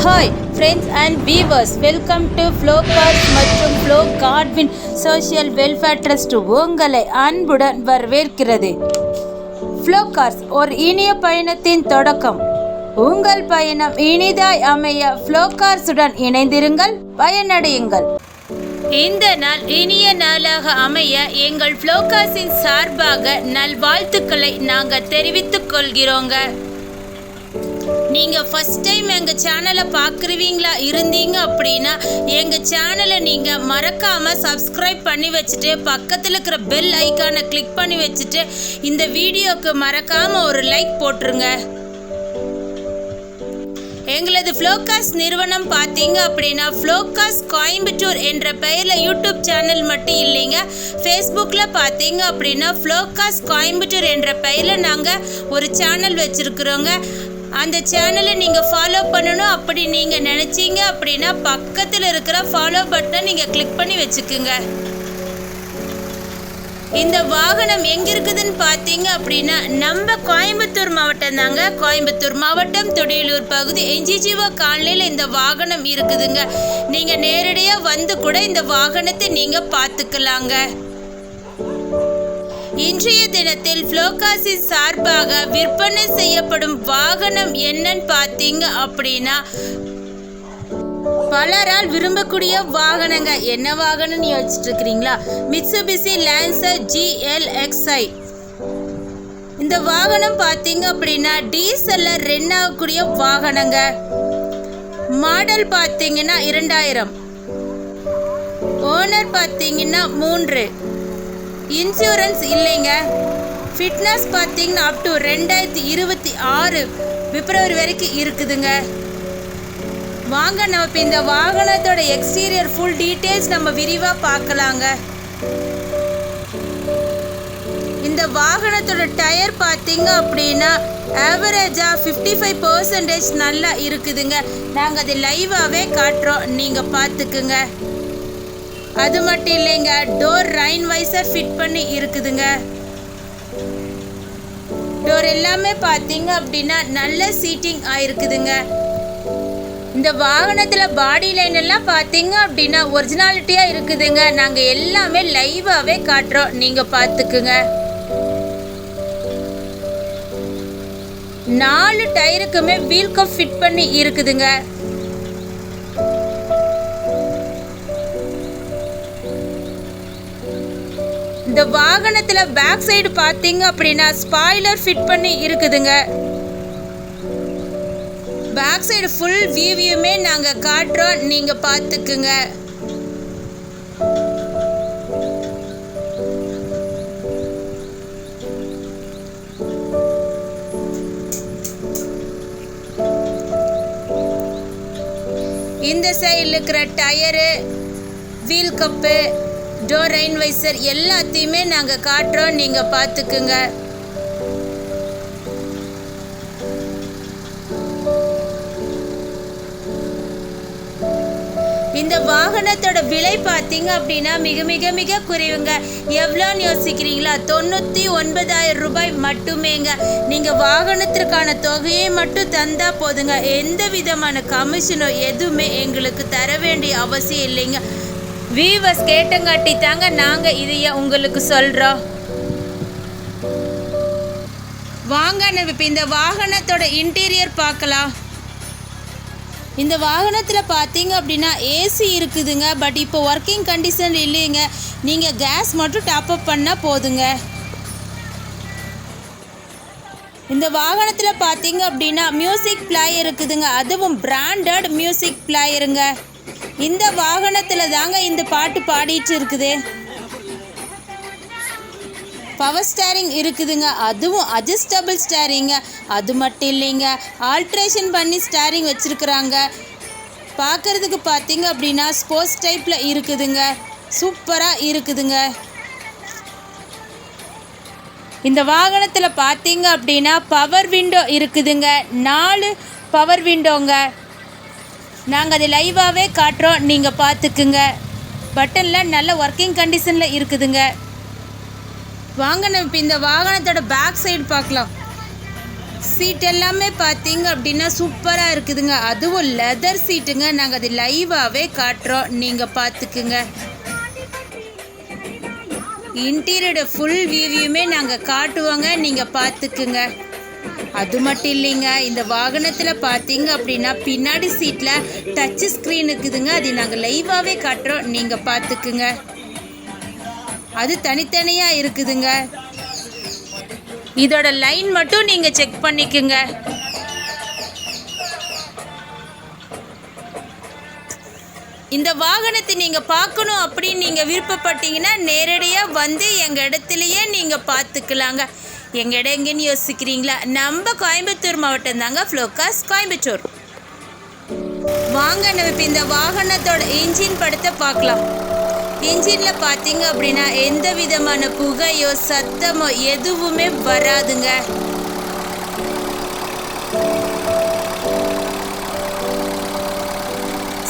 Hi friends and viewers, welcome to flow cars மற்றும் flow Godwin social welfare trust உங்களை அன்புடன் வரவேற்கிறது. Flow cars ஒரு இனிய பயணத்தின் தொடக்கம். உங்கள் பயணம் இனிதாய் அமைய ஃப்ளோ கார்ஸுடன் இணைந்திருங்கள், பயனடையுங்கள். இந்த நாள் இனிய நாளாக அமைய எங்கள் ஃப்ளோ கார்ஸின் சார்பாக நல்வாழ்த்துக்களை நாங்கள் தெரிவித்துக் கொள்கிறோங்க. நீங்கள் ஃபஸ்ட் டைம் எங்கள் சேனலை பார்க்குறவீங்களா இருந்தீங்க அப்படின்னா எங்கள் சேனலை நீங்கள் மறக்காமல் சப்ஸ்கிரைப் பண்ணி வச்சுட்டு பக்கத்தில் இருக்கிற பெல் ஐக்கானை கிளிக் பண்ணி வச்சுட்டு இந்த வீடியோவுக்கு மறக்காமல் ஒரு லைக் போட்டுருங்க. எங்களது ஃப்ளோகாஸ் நிறுவனம் பார்த்தீங்க அப்படின்னா ஃப்ளோகாஸ் கோயம்புத்தூர் என்ற பெயரில் யூடியூப் சேனல் மட்டும் இல்லைங்க, ஃபேஸ்புக்கில் பார்த்தீங்க அப்படின்னா ஃப்ளோகாஸ் கோயம்புத்தூர் என்ற பெயரில் நாங்கள் ஒரு சேனல் வச்சுருக்குறோங்க. அந்த சேனலை நீங்கள் ஃபாலோ பண்ணணும் அப்படி நீங்கள் நினச்சிங்க அப்படின்னா பக்கத்தில் இருக்கிற ஃபாலோ பட்டனை நீங்கள் கிளிக் பண்ணி வச்சுக்குங்க. இந்த வாகனம் எங்கே இருக்குதுன்னு பார்த்தீங்க அப்படின்னா நம்ம கோயம்புத்தூர் மாவட்டம் தாங்க. கோயம்புத்தூர் மாவட்டம் துடியலூர் பகுதி என்ஜிஜிஓ காலனியில் இந்த வாகனம் இருக்குதுங்க. நீங்கள் நேரடியாக வந்து கூட இந்த வாகனத்தை நீங்கள் பார்த்துக்கலாங்க. இன்றைய தினத்தில் ஃப்ளோகாஸின் சார்பாக விற்பனை செய்யப்படும் வாகனம் என்னன்னு பார்த்தீங்க அப்படின்னா பலரால் விரும்பக்கூடிய வாகனங்க. என்ன வாகனம்னு யோசிச்சுட்டு இருக்கிறீங்களா? Mitsubishi Lancer GLXi. இந்த வாகனம் பார்த்தீங்க அப்படின்னா டீசல்ல ரன் ஆகக்கூடிய வாகனங்க. மாடல் பார்த்தீங்கன்னா 2000, ஓனர் பார்த்தீங்கன்னா 3, இன்சூரன்ஸ் இல்லைங்க. ஃபிட்னஸ் பார்த்தீங்கன்னா அப் டு 2026 பிப்ரவரி வரைக்கும் இருக்குதுங்க. வாங்க நம்ம இப்போ இந்த வாகனத்தோட எக்ஸ்டீரியர் ஃபுல் டீட்டெயில்ஸ் நம்ம விரிவாக பார்க்கலாங்க. இந்த வாகனத்தோட டயர் பார்த்தீங்க அப்படின்னா ஆவரேஜாக 55% நல்லா இருக்குதுங்க. நாங்கள் அது லைவாகவே காட்டுறோம், நீங்கள் பார்த்துக்குங்க. அது மட்டும் இல்லைங்க, டோர் ரைன் வைசர் ஃபிட் பண்ணி இருக்குதுங்க. டோர் எல்லாமே பார்த்தீங்க அப்படின்னா நல்ல சீட்டிங் ஆயிருக்குதுங்க. இந்த வாகனத்தில் பாடி லைன் எல்லாம் பார்த்தீங்க அப்படின்னா ஒரிஜினாலிட்டியாக இருக்குதுங்க. நாங்கள் எல்லாமே லைவாகவே காட்டுறோம், நீங்கள் பார்த்துக்குங்க. 4 டயருக்குமே வீல் கப் ஃபிட் பண்ணி இருக்குதுங்க. இந்த வாகனத்தில் பேக் சைடு பார்த்தீங்க அப்படின்னா ஸ்பாய்லர் ஃபிட் பண்ணி இருக்குதுங்க. பேக் சைடு ஃபுல் வியூவுமே நாங்கள் காட்டுறோம், நீங்கள் பார்த்துக்குங்க. இந்த சைடில் இருக்கிற tyre, wheel cup, door rain visor எல்லாத்தையுமே நாங்கள் காட்டுறோம், நீங்கள் பார்த்துக்குங்க. இந்த வாகனத்தோட விலை பார்த்தீங்க அப்படின்னா மிக மிக மிக குறைவுங்க. எவ்வளோன்னு யோசிக்கிறீங்களா? 99,000 ரூபாய் மட்டுமேங்க. நீங்கள் வாகனத்திற்கான தொகையை மட்டும் தந்தால் போதுங்க. எந்த விதமான கமிஷனோ எதுவுமே எங்களுக்கு தர வேண்டிய அவசியம் இல்லைங்க. வீவர்ஸ் கேட்டங்காட்டி தாங்க நாங்கள் இதைய உங்களுக்கு சொல்கிறோம். வாங்க நம்ம இப்போ இந்த வாகனத்தோட இன்டீரியர் பார்க்கலாம். இந்த வாகனத்தில் பார்த்தீங்க அப்படின்னா ஏசி இருக்குதுங்க. பட் இப்போ ஒர்க்கிங் கண்டிஷன் இல்லைங்க. நீங்கள் கேஸ் மட்டும் டாப்அப் பண்ணால் போதுங்க. இந்த வாகனத்தில் பார்த்தீங்க அப்படின்னா மியூசிக் பிளேயர் இருக்குதுங்க. அதுவும் பிராண்டட் மியூசிக் பிளேயருங்க. இந்த வாகனத்தில் தாங்க இந்த பாட்டு பாடிட்டு இருக்குது. பவர் ஸ்டேரிங் இருக்குதுங்க. அதுவும் அட்ஜஸ்டபிள் ஸ்டேரிங்க. அது மட்டும் இல்லைங்க, ஆல்ட்ரேஷன் பண்ணி ஸ்டேரிங் வச்சுருக்குறாங்க. பார்க்குறதுக்கு பார்த்தீங்க அப்படின்னா ஸ்போர்ட்ஸ் டைப்பில் இருக்குதுங்க. சூப்பராக இருக்குதுங்க. இந்த வாகனத்தில் பார்த்தீங்க அப்படின்னா பவர் விண்டோ இருக்குதுங்க. 4 பவர் விண்டோங்க. நாங்கள் அது லைவாகவே காட்டுறோம், நீங்கள் பார்த்துக்குங்க. பட்டனில் நல்ல ஒர்க்கிங் கண்டிஷனில் இருக்குதுங்க. வாங்க நம்ம இப்போ இந்த வாகனத்தோட பேக் சைடு பார்க்கலாம். சீட் எல்லாமே பார்த்தீங்க அப்படின்னா சூப்பராக இருக்குதுங்க. அதுவும் லெதர் சீட்டுங்க. நாங்கள் அது லைவாகவே காட்டுறோம், நீங்கள் பார்த்துக்குங்க. இன்டீரியரோட ஃபுல் வியூவையுமே நாங்கள் காட்டுவோங்க, நீங்கள் பார்த்துக்குங்க. அது மட்டும் இல்லைங்க, இந்த வாகனத்தில் பார்த்தீங்க அப்படின்னா பின்னாடி சீட்டில் டச் ஸ்க்ரீன் இருக்குதுங்க. அது நாங்கள் லைவாகவே காட்டுறோம், நீங்கள் பார்த்துக்குங்க. அது தனித்தனியாக இருக்குதுங்க. இதோட லைன் மட்டும் நீங்கள் செக் பண்ணிக்கோங்க. இந்த வாகனத்தை நீங்கள் பார்க்கணும் அப்படின்னு நீங்கள் விருப்பப்பட்டீங்கன்னா நேரடியாக வந்து எங்கள் இடத்துலையே நீங்கள் பார்த்துக்கலாங்க. எங்கள் இடம் எங்கேன்னு யோசிக்கிறீங்களா? நம்ம கோயம்புத்தூர் மாவட்டம் தாங்க, ஃப்ளோகாஸ் கோயம்புத்தூர். வாங்க நம்ம இப்போ இந்த வாகனத்தோட இன்ஜின் படத்தை பார்க்கலாம். இன்ஜினில் பார்த்தீங்க அப்படின்னா எந்த விதமான புகையோ சத்தமோ எதுவுமே வராதுங்க.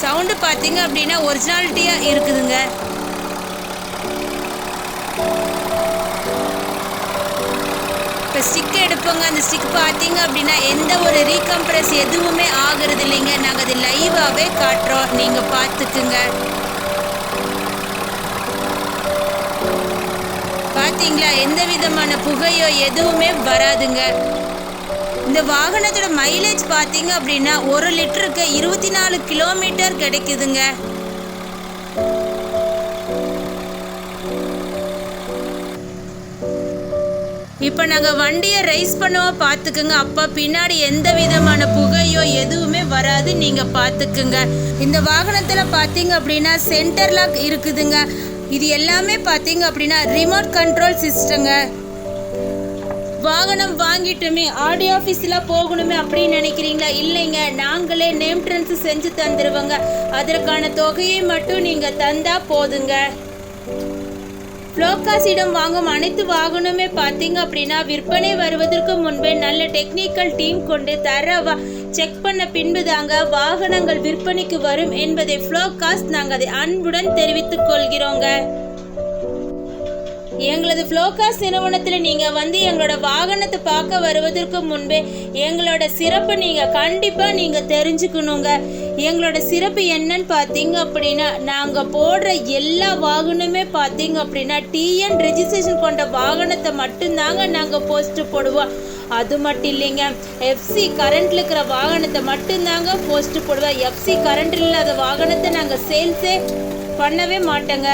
சவுண்டு பார்த்தீங்க அப்படின்னா ஒரிஜினாலிட்டியாக இருக்குதுங்க. இப்போ ஸ்டிக் எடுப்போங்க. அந்த ஸ்டிக் பார்த்தீங்க அப்படின்னா எந்த ஒரு ரீகம்ப்ரஸ் எதுவுமே ஆகிறது இல்லைங்க. நாங்கள் அது லைவாகவே காட்டுறோம், நீங்கள் பார்த்துக்குங்க. பார்த்தீங்களா, எந்த விதமான புகையோ எதுவுமே வராதுங்க. இந்த வாகனத்தோட மைலேஜ் பார்த்தீங்க அப்படின்னா 1 லிட்டருக்கு 24 கிலோமீட்டர் கிடைக்குதுங்க. இப்போ நாங்கள் வண்டியை ரைஸ் பண்ணுவோம், பார்த்துக்குங்க. அப்போ பின்னாடி எந்த விதமான புகையோ எதுவுமே வராது, நீங்கள் பார்த்துக்குங்க. இந்த வாகனத்தில் பார்த்தீங்க அப்படின்னா சென்டர் லாக் இருக்குதுங்க. இது எல்லாமே பார்த்தீங்க அப்படின்னா ரிமோட் கண்ட்ரோல் சிஸ்டங்க. வாகனம் வாங்கிட்டுமே ஆடியோ ஆஃபீஸில் போகணுமே அப்படின்னு நினைக்கிறீங்களா? இல்லைங்க, நாங்களே நேம் ட்ரான்ஸ்ஃபர் செஞ்சு தந்துடுவோங்க. அதற்கான தொகையை மட்டும் நீங்கள் தந்தால் போதுங்க. ஃப்ளோகாஸிடம் வாங்கும் அனைத்து வாகனமே பார்த்தீங்க அப்படின்னா விற்பனை வருவதற்கு முன்பே நல்ல டெக்னிக்கல் டீம் கொண்டு தரவா செக் பண்ண பின்பு தாங்க வாகனங்கள் விற்பனைக்கு வரும் என்பதை ஃப்ளோகாஸ் நாங்கள் அதை அன்புடன் தெரிவித்துக் கொள்கிறோங்க. எங்களது ஃப்ளோகாஸ் நிறுவனத்தில் நீங்கள் வந்து எங்களோட வாகனத்தை பார்க்க வருவதற்கு முன்பே எங்களோட சிறப்பு நீங்கள் கண்டிப்பாக நீங்கள் தெரிஞ்சுக்கணுங்க. எங்களோட சிறப்பு என்னன்னு பார்த்தீங்க அப்படின்னா நாங்கள் போடுற எல்லா வாகனமே பார்த்தீங்க அப்படின்னா டிஎன் ரெஜிஸ்ட்ரேஷன் கொண்ட வாகனத்தை மட்டும்தாங்க நாங்கள் போஸ்ட் போடுவோம். அது மட்டும் இல்லைங்க, எஃப்சி கரண்ட்ல இருக்கிற வாகனத்தை மட்டும்தாங்க போஸ்ட் போடுவோம். எஃப்சி கரண்ட் இல்லாத வாகனத்தை நாங்கள் சேல்ஸே பண்ணவே மாட்டோங்க.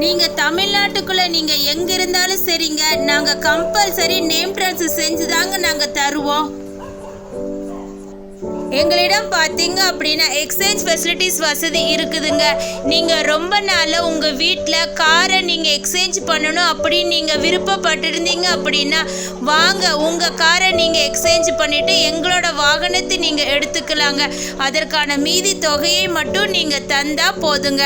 நீங்க தமிழ்நாட்டுக்குள்ள நீங்க எங்க இருந்தாலும் சரிங்க, நாங்க கம்பல்சரி நேம் ட்ரான்ஸ்ஃபர் செஞ்சுதாங்க நாங்க தருவோம். எங்களிடம் பார்த்தீங்க அப்படின்னா எக்ஸ்சேஞ்ச் ஃபெசிலிட்டிஸ் வசதி இருக்குதுங்க. நீங்கள் ரொம்ப நாளில் உங்கள் வீட்டில் காரை நீங்கள் எக்ஸ்சேஞ்ச் பண்ணணும் அப்படின்னு நீங்கள் விருப்பப்பட்டிருந்தீங்க அப்படின்னா வாங்க, உங்கள் காரை நீங்கள் எக்ஸ்சேஞ்ச் பண்ணிவிட்டு எங்களோட வாகனத்தை நீங்கள் எடுத்துக்கலாங்க. அதற்கான மீதி தொகையை மட்டும் நீங்கள் தந்தால் போதுங்க.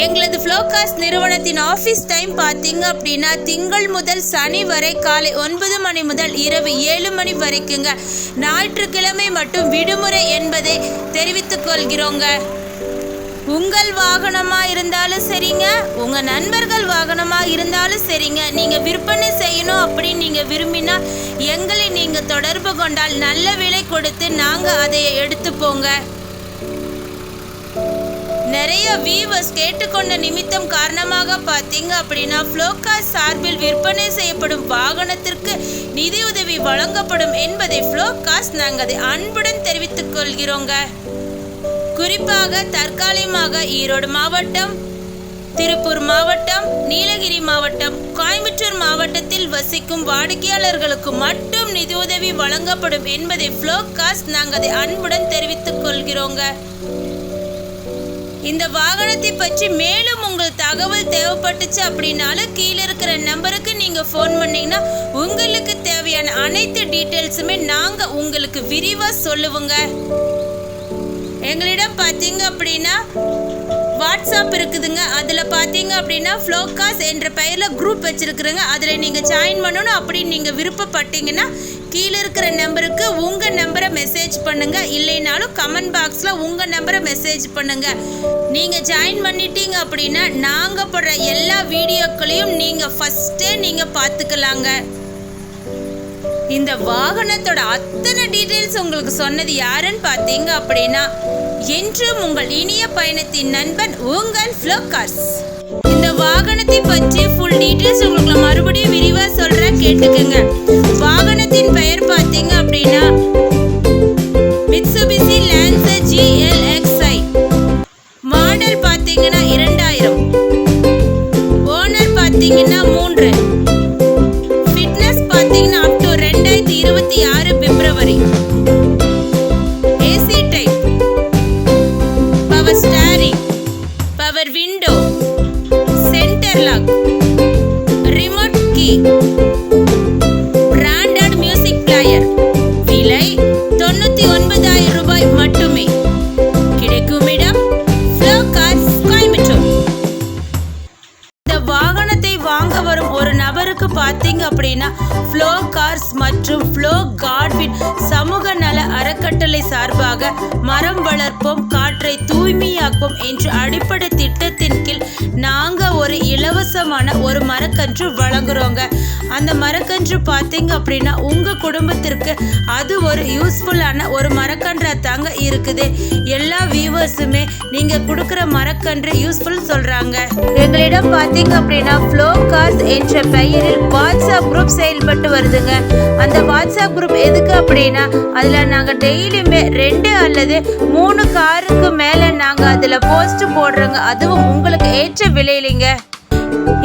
எங்களது ஃப்ளோகாஸ் நிறுவனத்தின் ஆஃபீஸ் டைம் பார்த்தீங்க அப்படின்னா திங்கள் முதல் சனி வரை காலை 9 மணி முதல் இரவு 7 மணி வரைக்குங்க. ஞாயிற்றுக்கிழமை மட்டும் விடுமுறை என்பதை தெரிவித்துக் கொள்கிறோங்க. உங்கள் வாகனமாக இருந்தாலும் சரிங்க, உங்கள் நண்பர்கள் வாகனமாக இருந்தாலும் சரிங்க, நீங்கள் விற்பனை செய்யணும் அப்படின்னு நீங்கள் விரும்பினா எங்களை நீங்கள் தொடர்பு கொண்டால் நல்ல விலை கொடுத்து நாங்கள் அதை எடுத்துப்போங்க. நிறைய வியூவர்ஸ் கேட்டுக்கொண்ட நிமித்தம் காரணமாக பார்த்தீங்க அப்படின்னா ஃப்ளோகாஸ் சார்பில் விற்பனை செய்யப்படும் வாகனத்திற்கு நிதியுதவி வழங்கப்படும் என்பதை ஃப்ளோகாஸ் நாங்கள் அதை அன்புடன் தெரிவித்துக் கொள்கிறோங்க. குறிப்பாக தற்காலிகமாக ஈரோடு மாவட்டம், திருப்பூர் மாவட்டம், நீலகிரி மாவட்டம், கோயம்புத்தூர் மாவட்டத்தில் வசிக்கும் வாடிக்கையாளர்களுக்கு மட்டும் நிதியுதவி வழங்கப்படும் என்பதை ஃப்ளோகாஸ் நாங்கள் அதை அன்புடன் தெரிவித்துக் கொள்கிறோங்க. இந்த வாகனத்தை பற்றி மேலும் உங்கள் தகவல் தேவைப்பட்டுச்சு அப்படின்னாலும் கீழே இருக்கிற நம்பருக்கு நீங்கள் ஃபோன் பண்ணிங்கன்னா உங்களுக்கு தேவையான அனைத்து டீட்டெயில்ஸுமே நாங்கள் உங்களுக்கு விரிவாக சொல்லுவோங்க. எங்களிடம் பார்த்தீங்க அப்படின்னா வாட்ஸ்அப் இருக்குதுங்க. அதில் பார்த்தீங்க அப்படின்னா ஃப்ளோகாஸ் என்ற பெயரில் குரூப் வச்சுருக்குறேங்க. அதில் நீங்கள் ஜாயின் பண்ணணும் அப்படின்னு நீங்கள் விருப்பப்பட்டீங்கன்னா கீழே இருக்கிற நம்பருக்கு உங்கள் நம்பரை மெசேஜ் பண்ணுங்கள். இல்லைனாலும் கமெண்ட் பாக்ஸில் உங்கள் நம்பரை மெசேஜ் பண்ணுங்கள். நீங்கள் ஜாயின் பண்ணிட்டீங்க அப்படின்னா நாங்கள் போடுற எல்லா வீடியோக்களையும் நீங்கள் ஃபஸ்ட்டே நீங்கள் பார்த்துக்கலாங்க. இந்த வாகனத்தோட அத்தனை டீட்டெயில்ஸ் உங்களுக்கு சொன்னது யாருன்னு பார்த்தீங்க அப்படின்னா என்றும் உங்கள் இனிய பயணத்தின் நண்பன் உங்கள் ஃப்ளோகார்ஸ். இந்த வாகனத்தை பற்றி ஃபுல் டீட்டெயில்ஸ் உங்களுக்கு மறுபடியும் விரிவாக சொல்கிறேன், கேட்டுக்குங்க. வாகனத்தின் பெயர் பார்த்தீங்க அப்படின்னா மிட்சுபிஷி லான்சர் GLXi. மாடல் பார்த்தீங்கன்னா 2000. ஓனர் பார்த்தீங்கன்னா 3. ஃபிட்னஸ் பார்த்தீங்கன்னா up to 2026 February. AC type, power steering, power window, centre lock, remote key, branded music player. விலை 99,000 ரூபாய் மட்டுமே. கிடைக்கும் இடம் ஃப்ளோகார்ஸ், கோயம்புத்தூர். இந்த வாகனத்தை வாங்க வரும் ஒரு நபருக்கு பார்த்தீங்க அப்படின்னா ஃப்ளோகார்ஸ் மற்றும் ஃப்ளோ காட்வின் சமூக நல அறக்கட்டளை சார்பாக மரம் வளர்ப்போம், காற்றை தூய்மையாக்கும் என்ற அடிப்படை திட்டத்தின் கீழ் நாங்கள் ஒரு இலவசமான ஒரு மரக்கன்று வழங்குறோங்க. அந்த மரக்கன்று பார்த்தீங்க அப்படின்னா உங்கள் குடும்பத்திற்கு அது ஒரு யூஸ்ஃபுல்லான ஒரு மரக்கன்றாக தாங்க இருக்குது. எல்லா வியூவர்ஸுமே நீங்கள் கொடுக்குற மரக்கன்று யூஸ்ஃபுல் சொல்கிறாங்க. எங்களிடம் பார்த்தீங்க அப்படின்னா ஃப்ளோகார்ஸ் என்ற பெயரில் வாட்ஸ்அப் குரூப் செயல்பட்டு வருதுங்க. அந்த வாட்ஸ்அப் குரூப் எதுக்கு அப்படின்னா அதில் நாங்கள் டெய்லியுமே 2 அல்லது 3 காருக்கு மேலே நாங்கள் அதில் போஸ்ட் போடுறோங்க. அதுவும் உங்களுக்கு ஏற்ற விலையிலிங்க.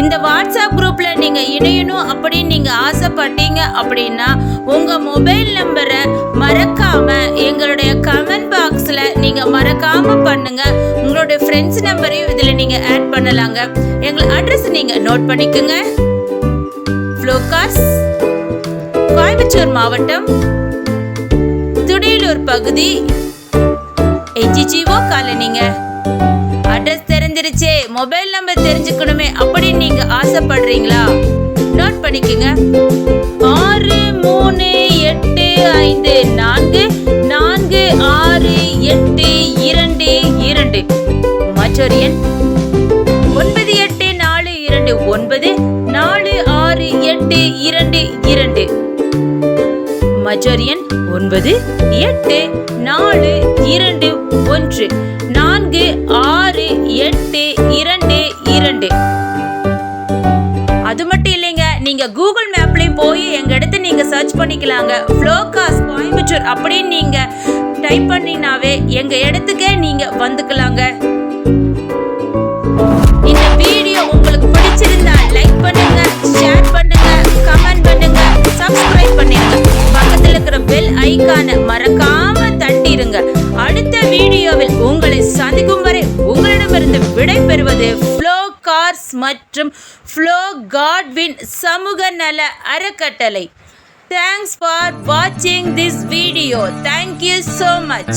இந்த வாட்ஸ்அப் குரூப்பில் நீங்கள் இணையணும் அப்படின்னு நீங்கள் ஆசைப்பட்டீங்க அப்படின்னா உங்கள் மொபைல் நம்பரை மறக்காமல் எங்களுடைய கமெண்ட் பாக்ஸில் நீங்கள் மறக்காமல் பண்ணுங்கள். உங்களுடைய ஃப்ரெண்ட்ஸ் நம்பரையும் இதில் நீங்கள் ஆட் பண்ணலாங்க. எங்கள் அட்ரஸ் நீங்கள் நோட் பண்ணிக்கோங்க. ஃப்ளோகார்ஸ், கோயம்புத்தூர் மாவட்டம், துடியலூர் பகுதி, HGO காலனிங்க. அட்ரஸ் தெரிஞ்சிருச்சே, மொபைல் நம்பர் தெரிஞ்சுக்கணுமே அப்படின்னு நீங்க ஆசைப்படுறீங்களா? நோட் பண்ணிக்கோங்க. 638544468222. மற்றொரு எண் 9842946822. மற்றொரு எண் 9842146822. அது மட்டும் இல்லைங்க, நீங்க கூகுள் மேப்லயும் போய் எங்க இடத்த நீங்க சர்ச் பண்ணிக்கலாங்க. ஃப்ளோகார்ஸ் கோயம்புத்தூர் அப்படின்னு நீங்க டைப் பண்ணினாவே எங்க இடத்துக்கே நீங்க வந்துக்கலாங்க. இந்த வீடியோ உங்களுக்கு பிடிச்சிருந்தா லைக் பண்ணுங்க, ஷேர் பண்ணுங்க, கமெண்ட் பண்ணுங்க, சப்ஸ்கிரைப் பண்ணிருங்க. பக்கத்தில் இருக்கிற பெல் ஐகானை மறக்காம தட்டிருங்க. அடுத்த வீடியோவில் உங்களை சந்திக்கும் வரை உங்களிடமிருந்து விடை பெறுவது ஃப்ளோகார்ஸ் மற்றும் ஃப்ளோ காட்வின் சமூக நல அறக்கட்டளை. Thanks for watching this video. Thank you so much.